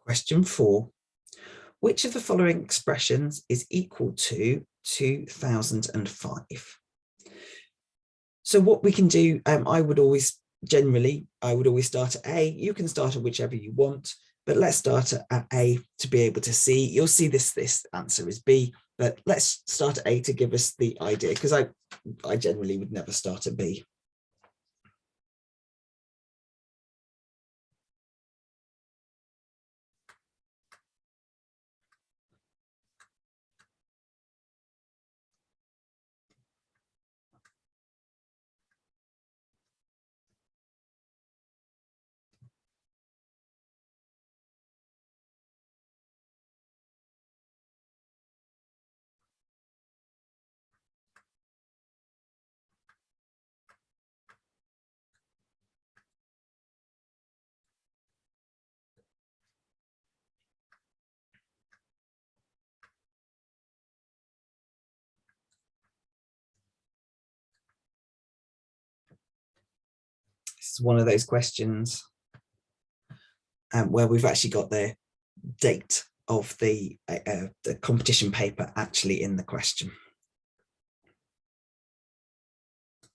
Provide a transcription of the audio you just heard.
Question 4. Which of the following expressions is equal to 2005? So what we can do, I would always start at A. You can start at whichever you want, but let's start at A to be able to see. You'll see this answer is B, but let's start at A to give us the idea, because I generally would never start at B. This is one of those questions where we've actually got the date of the competition paper actually in the question.